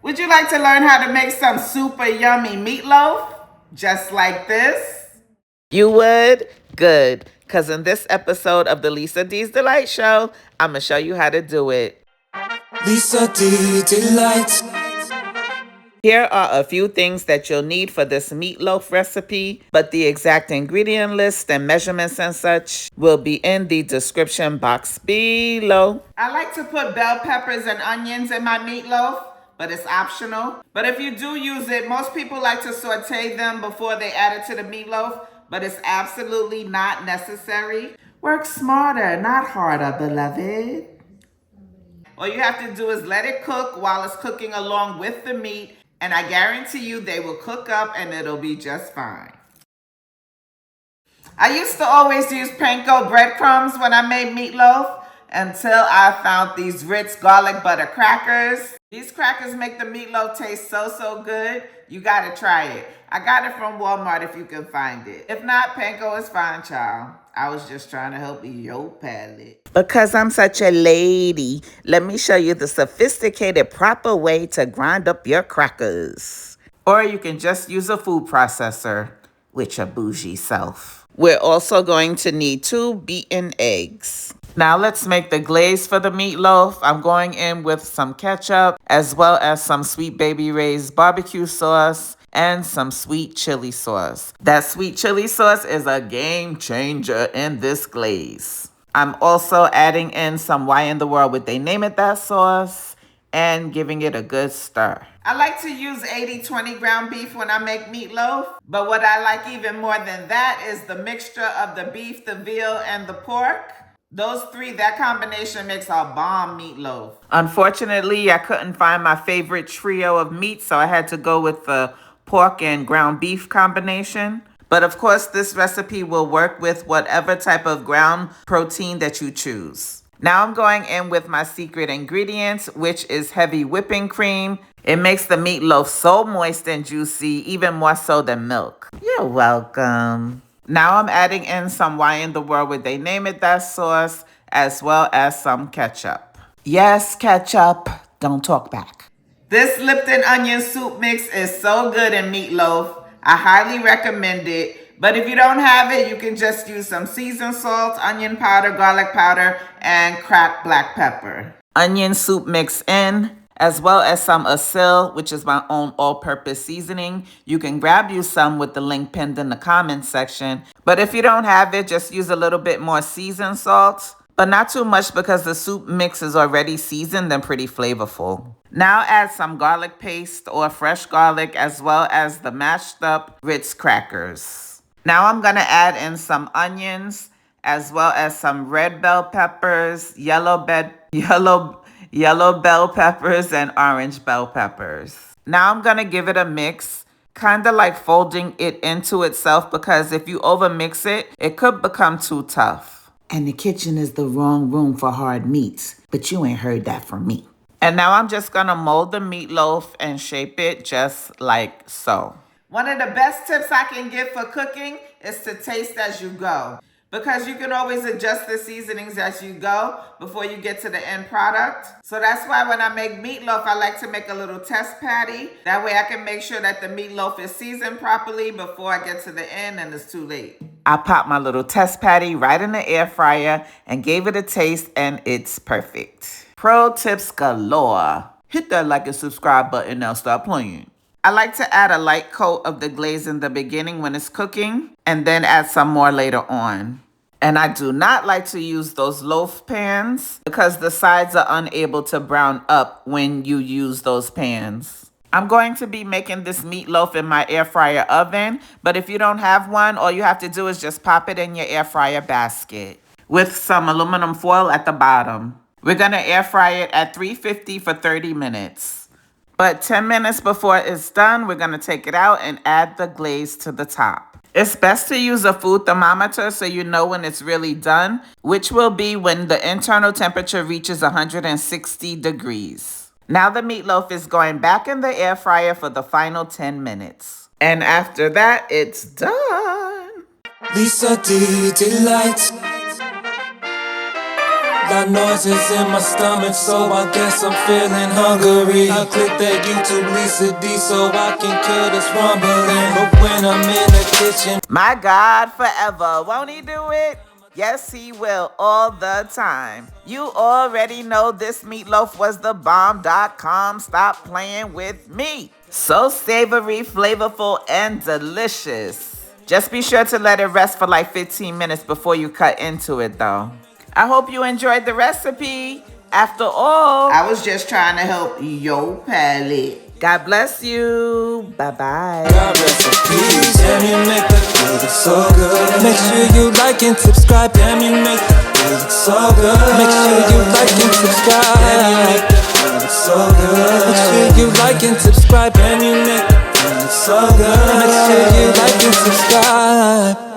Would you like to learn how to make some super yummy meatloaf? Just like this? You would? Good. Because in this episode of the Lisa D's Delight Show, I'm going to show you how to do it. Lisa D Delight. Here are a few things that you'll need for this meatloaf recipe, but the exact ingredient list and measurements and such will be in the description box below. I like to put bell peppers and onions in my meatloaf, but it's optional. But if you do use it, most people like to saute them before they add it to the meatloaf, but it's absolutely not necessary. Work smarter, not harder, beloved. All you have to do is let it cook while it's cooking along with the meat, and I guarantee you they will cook up and it'll be just fine. I used to always use panko breadcrumbs when I made meatloaf until I found these Ritz garlic butter crackers. These crackers make the meatloaf taste so good. You gotta try it. I got it from Walmart if you can find it. If not, panko is fine, child. I was just trying to help your palate. Because I'm such a lady, let me show you the sophisticated, proper way to grind up your crackers. Or you can just use a food processor with your bougie self. We're also going to need 2 beaten eggs. Now let's make the glaze for the meatloaf. I'm going in with some ketchup, as well as some Sweet Baby Ray's barbecue sauce, and some sweet chili sauce. That sweet chili sauce is a game changer in this glaze. I'm also adding in some Why in the World Would They Name It That sauce and giving it a good stir. I like to use 80-20 ground beef when I make meatloaf, but what I like even more than that is the mixture of the beef, the veal, and the pork. Those 3, that combination makes a bomb meatloaf. Unfortunately, I couldn't find my favorite trio of meat, so I had to go with the pork and ground beef combination. But of course, this recipe will work with whatever type of ground protein that you choose. Now I'm going in with my secret ingredients, which is heavy whipping cream. It makes the meatloaf so moist and juicy, even more so than milk. You're welcome. Now I'm adding in some Why in the World Would They Name It That sauce, as well as some ketchup. Yes, ketchup. Don't talk back. This Lipton onion soup mix is so good in meatloaf. I highly recommend it. But if you don't have it, you can just use some seasoned salt, onion powder, garlic powder, and cracked black pepper. Onion soup mix in, as well as some ASIL, which is my own all-purpose seasoning. You can grab you some with the link pinned in the comments section. But if you don't have it, just use a little bit more seasoned salt. But not too much because the soup mix is already seasoned and pretty flavorful. Now add some garlic paste or fresh garlic, as well as the mashed up Ritz crackers. Now I'm gonna add in some onions, as well as some red bell peppers, yellow bell peppers, and orange bell peppers. Now I'm gonna give it a mix, kind of like folding it into itself, because if you overmix it, it could become too tough. And the kitchen is the wrong room for hard meats, but you ain't heard that from me. And now I'm just gonna mold the meatloaf and shape it just like so. One of the best tips I can give for cooking is to taste as you go, because you can always adjust the seasonings as you go before you get to the end product. So that's why when I make meatloaf, I like to make a little test patty. That way I can make sure that the meatloaf is seasoned properly before I get to the end and it's too late. I popped my little test patty right in the air fryer and gave it a taste, and it's perfect. Pro tips galore. Hit that like and subscribe button, now stop playing. I like to add a light coat of the glaze in the beginning when it's cooking, and then add some more later on. And I do not like to use those loaf pans because the sides are unable to brown up when you use those pans. I'm going to be making this meatloaf in my air fryer oven, but if you don't have one, all you have to do is just pop it in your air fryer basket with some aluminum foil at the bottom. We're gonna air fry it at 350 for 30 minutes. But 10 minutes before it's done, we're gonna take it out and add the glaze to the top. It's best to use a food thermometer so you know when it's really done, which will be when the internal temperature reaches 160 degrees. Now the meatloaf is going back in the air fryer for the final 10 minutes. And after that, it's done. Lisa D Delight. Got noises in my stomach, so I guess I'm feeling hungry. I click that YouTube Lisa D so I can kill this rumbling. But when I'm in the kitchen, My God, forever. Won't he do it? Yes, he will, all the time. You already know this meatloaf was the bomb.com. Stop playing with me. So savory, flavorful, and delicious. Just be sure to let it rest for like 15 minutes before you cut into it, though. I hope you enjoyed the recipe. After all, I was just trying to help your palate. God bless you. Bye-bye. got recipes, damn you make the food look so good. Make sure you like and subscribe, damn you make the food look so good. Make sure you like and subscribe, damn you make the food look so good. Make sure you like and subscribe, damn you make the food look so good. Make sure you like and subscribe.